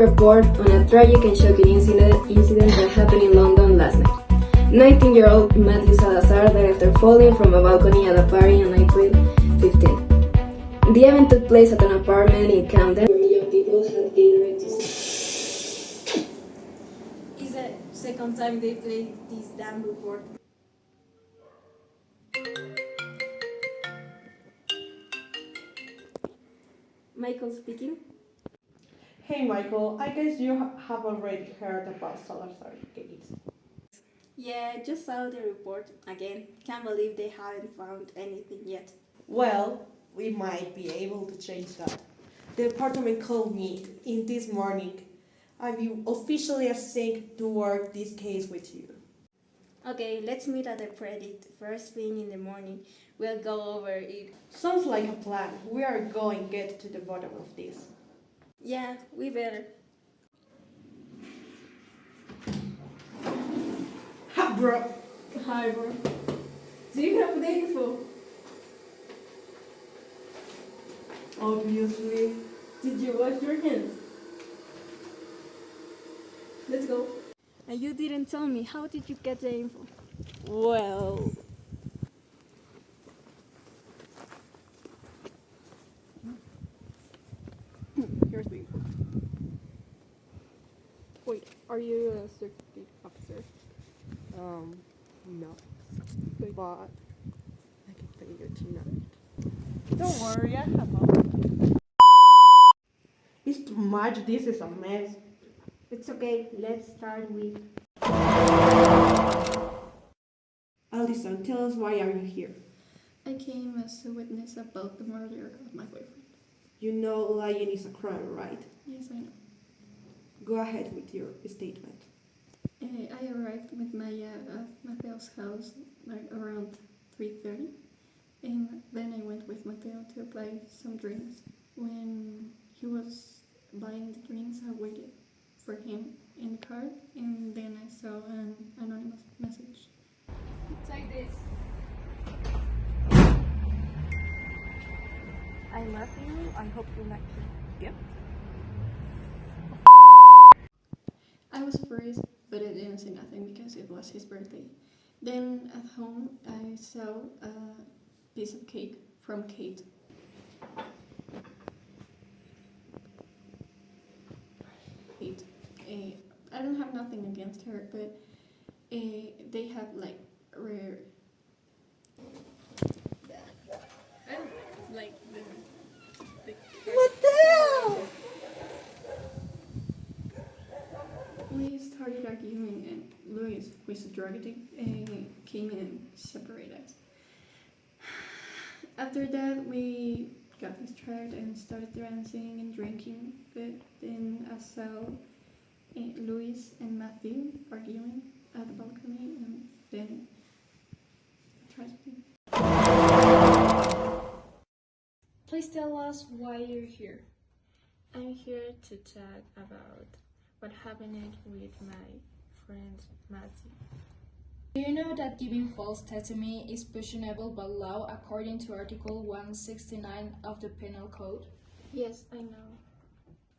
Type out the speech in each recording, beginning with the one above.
report on a tragic and shocking incident that happened in London last night. 19-year-old Matthew Salazar died after falling from a balcony at a party on April 15. The event took place at an apartment in Camden where young people had gathered to see. It's the second time they play this damn report. Michael speaking. Hey Michael, I guess you have already heard about Salazar case. Yeah, just saw the report again. Can't believe they haven't found anything yet. Well, we might be able to change that. The department called me in this morning. I'm officially assigned to work this case with you. Okay, let's meet at the credit first thing in the morning. We'll go over it. Sounds like a plan. We are going to get to the bottom of this. Yeah, we better. Ha, bro! Hi, bro. Do you have the info? Obviously. Did you wash your hands? Let's go. And you didn't tell me. How did you get the info? Well, Here's the info. Wait, are you a security officer? No. But I can pay you tonight. don't worry, I have all. It's too much. This is a mess. It's okay. Let's start with. Alison, tell us why are you here? I came as a witness about the murder of my boyfriend. You know lying is a crime, right? Yes, I know. Go ahead with your statement. I arrived with Maya at Mateo's house like around 3:30, and then I went with Mateo to buy some drinks. When he was buying the drinks, I waited for him in the car, and then I saw an anonymous message. Take this. I love you. I hope you like the gift. I was surprised, but I didn't say nothing because it was his birthday. Then at home, I saw a piece of cake from Kate. Kate, I don't have nothing against her, but they have like rare. I don't like the What the hell? We started arguing, and Luis, who is a drug addict, came in and separated us. After that, we got distracted and started dancing and drinking, but then I saw Luis and Matthew arguing at the balcony, and then tragedy. Please tell us why you're here. I'm here to talk about what happened with my friend Matthew. Do you know that giving false testimony is punishable by law according to Article 169 of the Penal Code? Yes, I know.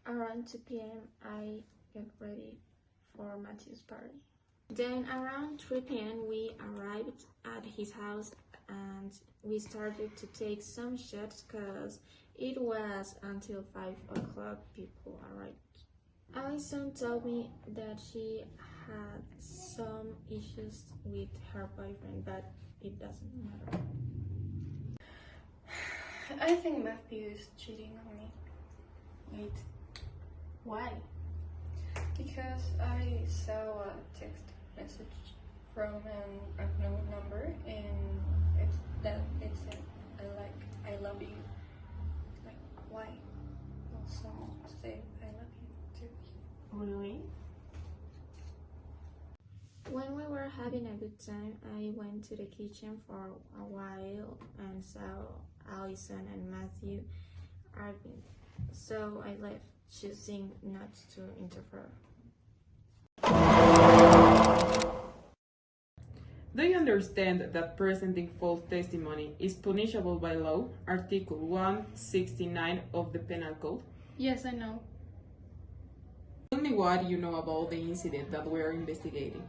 Around 2 p.m. I got ready for Matthew's party. Then around 3 p.m. we arrived at his house and we started to take some shots because it was until 5 o'clock people arrived. Alison told me that she had some issues with her boyfriend, but it doesn't matter. I think Matthew is cheating on me. Wait, why? Because I saw a text message from an unknown number, and it said I love you. Like, why? Also say I love you too. Really? When we were having a good time, I went to the kitchen for a while and saw Alison and Matthew arguing. So I left, choosing not to interfere. Do you understand that presenting false testimony is punishable by law, Article 169 of the Penal Code? Yes, I know. me what you know about the incident that we're investigating.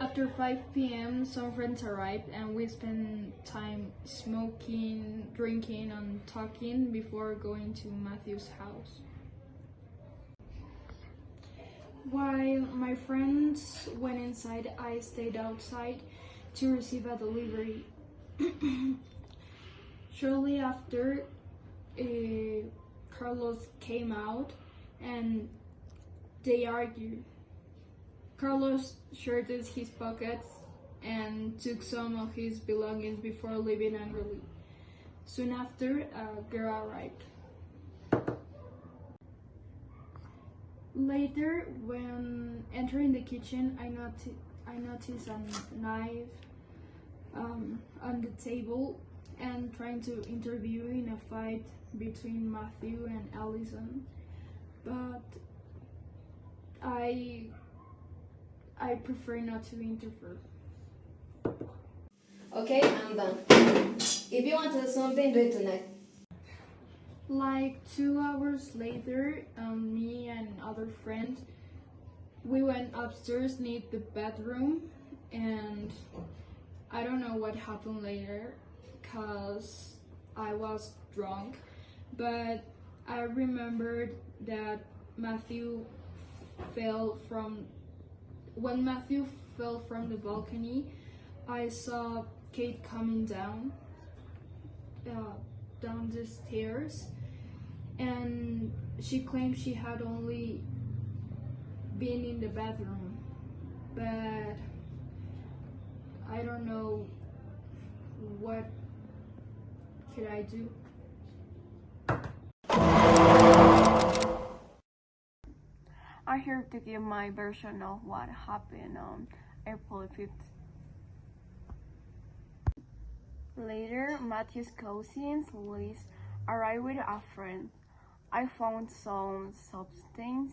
After 5 p.m., some friends arrived and we spent time smoking, drinking, and talking before going to Matthew's house. While my friends went inside, I stayed outside to receive a delivery. Shortly after, Carlos came out and they argued. Carlos shirted his pockets and took some of his belongings before leaving angrily. Soon after, a girl arrived. Later, when entering the kitchen, I noticed a knife on the table and trying to intervene in a fight between Matthew and Allison, but I prefer not to interfere. Okay, I'm done. If you want to do something, do it tonight. Like 2 hours later, me and other friend, we went upstairs near the bedroom, and I don't know what happened later, cause I was drunk, but I remembered that when Matthew fell from the balcony, I saw Kate coming down the stairs, and she claimed she had only been in the bathroom, but I don't know what could I do. I'm here to give my version of what happened on April 5th. Later, Matthew's cousins, Liz, arrived with a friend. I found some substance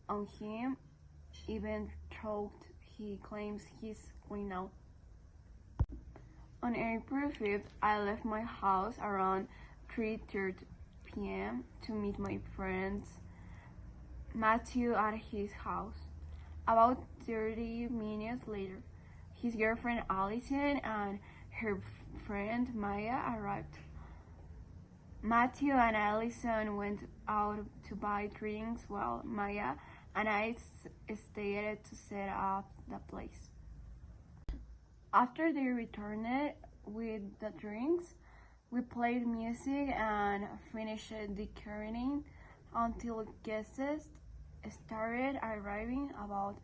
on him, even though he claims he's clean out. On April 5th, I left my house around 3:30 p.m. to meet my friends Matthew at his house. About 30 minutes later, his girlfriend Allison and her friend Maya arrived. Matthew and Allison went out to buy drinks while Maya and I stayed to set up the place. After they returned with the drinks, we played music and finished decorating until guests started arriving, about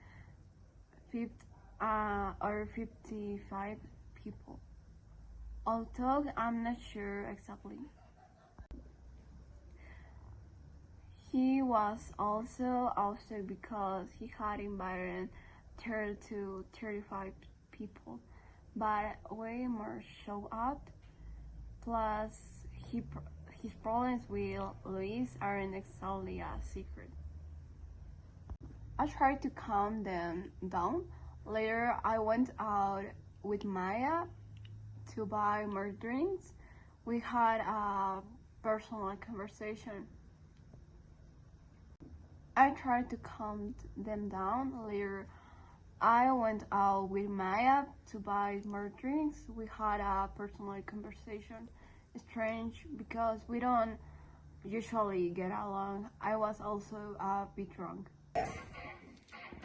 55 people. Although I'm not sure exactly. He was also upset because he had invited 30 to 35 people, but way more showed up. Plus, his problems with Luis aren't exactly a secret. I tried to calm them down. Later, I went out with Maya to buy more drinks. We had a personal conversation. I tried to calm them down. Later, I went out with Maya to buy more drinks. We had a personal conversation. Strange because we don't usually get along. I was also a bit drunk.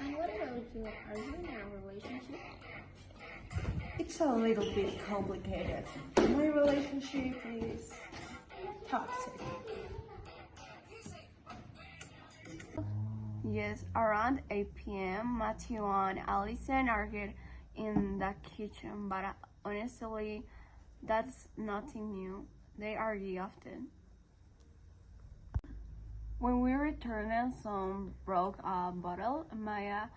And what about you? Are you in a relationship? It's a little bit complicated. My relationship is toxic. Yes, around 8 p.m., Matthew and Allison argued in the kitchen, but honestly, that's nothing new. They argue often. When we returned, some broke a bottle. Maya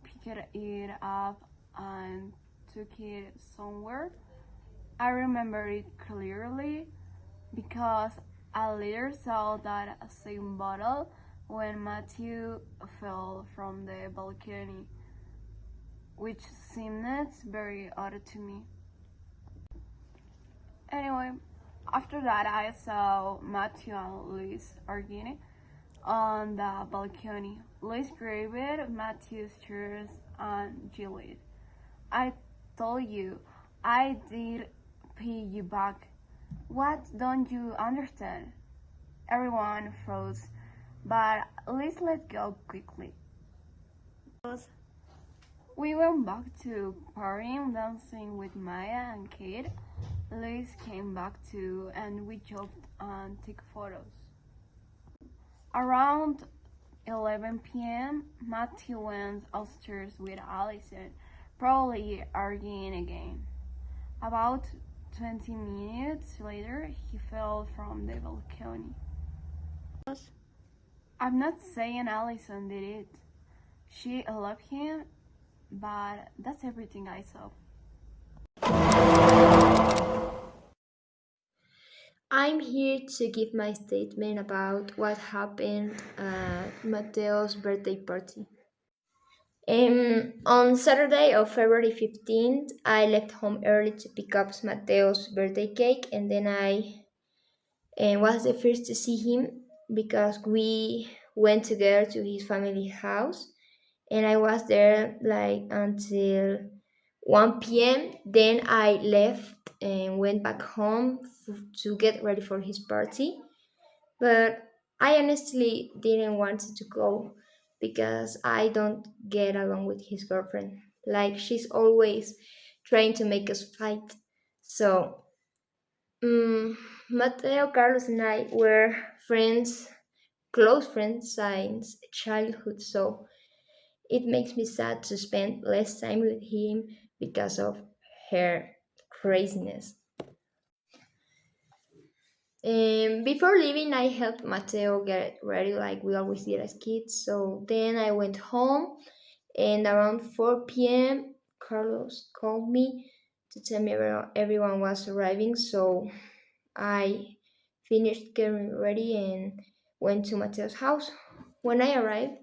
picked it up and took it somewhere. I remember it clearly because I later saw that same bottle when Matthew fell from the balcony, which seemed very odd to me. Anyway, after that I saw Matthew and Liz arguing. on the balcony. Luis grabbed Matthew's chairs and yelled, I told you, I did pay you back. What don't you understand? Everyone froze, but Luis let go quickly. We went back to partying, dancing with Maya and Kate. Luis came back too, and we joked and took photos. Around 11 p.m., Matthew went upstairs with Allison, probably arguing again. About 20 minutes later, he fell from the balcony. I'm not saying Allison did it. She loved him, but that's everything I saw. I'm here to give my statement about what happened at Mateo's birthday party. On Saturday of February 15th, I left home early to pick up Mateo's birthday cake, and then I was the first to see him because we went together to his family house, and I was there like until 1 p.m. Then I left and went back home to get ready for his party. But I honestly didn't want to go because I don't get along with his girlfriend. Like, she's always trying to make us fight. So, Mateo, Carlos, and I were friends, close friends since childhood. So, it makes me sad to spend less time with him because of her craziness. Before leaving, I helped Mateo get ready like we always did as kids. So then I went home, and around 4 p.m., Carlos called me to tell me everyone was arriving. So I finished getting ready and went to Mateo's house. When I arrived,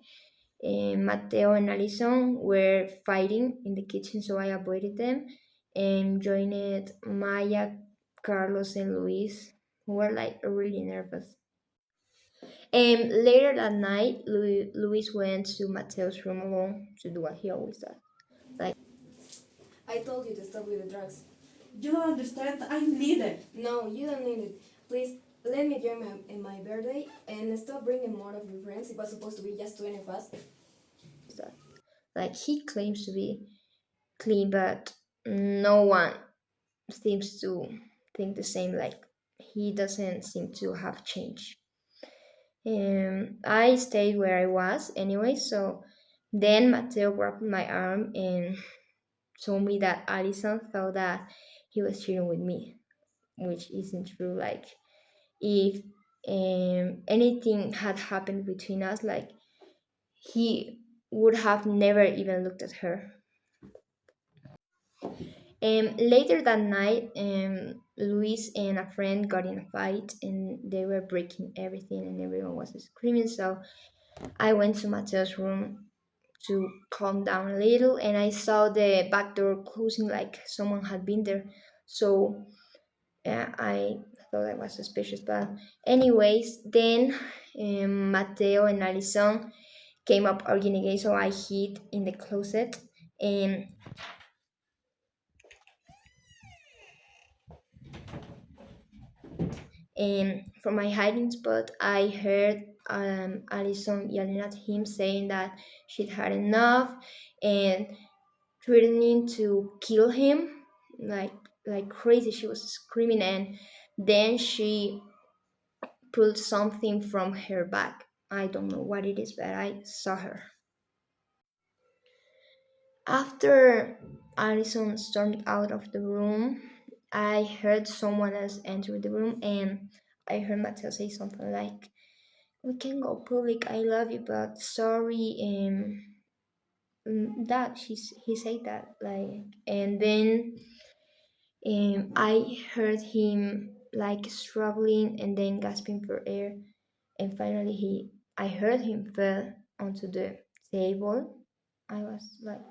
Mateo and Alison were fighting in the kitchen, so I avoided them and joined Maya, Carlos, and Luis, who were like really nervous. And later that night, Luis went to Mateo's room alone to do what he always does. Like, I told you to stop with the drugs. You don't understand. I need it. No, you don't need it. Please, let me join my birthday and stop bringing more of your friends. It was supposed to be just 20 of us. Like, he claims to be clean, but no one seems to think the same. Like, he doesn't seem to have changed. I stayed where I was anyway, so then Mateo grabbed my arm and told me that Alison thought that he was cheating with me, which isn't true. Like, if anything had happened between us, like, he would have never even looked at her. Later that night, Luis and a friend got in a fight and they were breaking everything and everyone was screaming. So I went to Mateo's room to calm down a little and I saw the back door closing like someone had been there. So I thought I was suspicious. But, anyways, then Mateo and Alison came up arguing again. So I hid in the closet and from my hiding spot, I heard Alison yelling at him, saying that she'd had enough and threatening to kill him, like crazy. She was screaming, and then she pulled something from her bag. I don't know what it is, but I saw her. After Alison stormed out of the room, I heard someone else enter the room, and I heard Mateo say something like, "We can go public. I love you, but sorry." That he said that like, and then I heard him like struggling and then gasping for air, and finally I heard him fell onto the table. I was like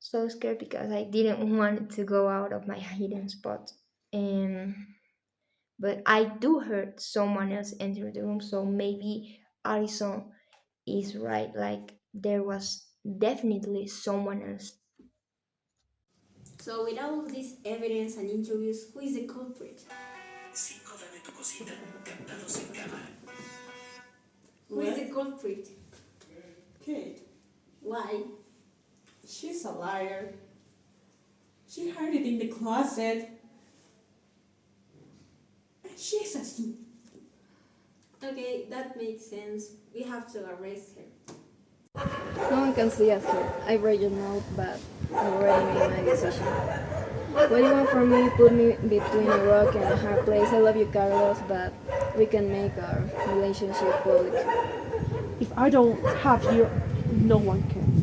so scared because I didn't want to go out of my hidden spot. Um, but I do heard someone else enter the room, so maybe Alison is right. Like there was definitely someone else. So, with all of this evidence and interviews, who is the culprit? Who is the culprit? Kate, Why? she's a liar. She hid it in the closet. And she's a sneak. Okay, that makes sense. We have to arrest her. No one can see us here. I read your note, but I already made my decision. What do you want from me? Put me between a rock and a hard place. I love you, Carlos, but we can make our relationship public. If I don't have you, no one can.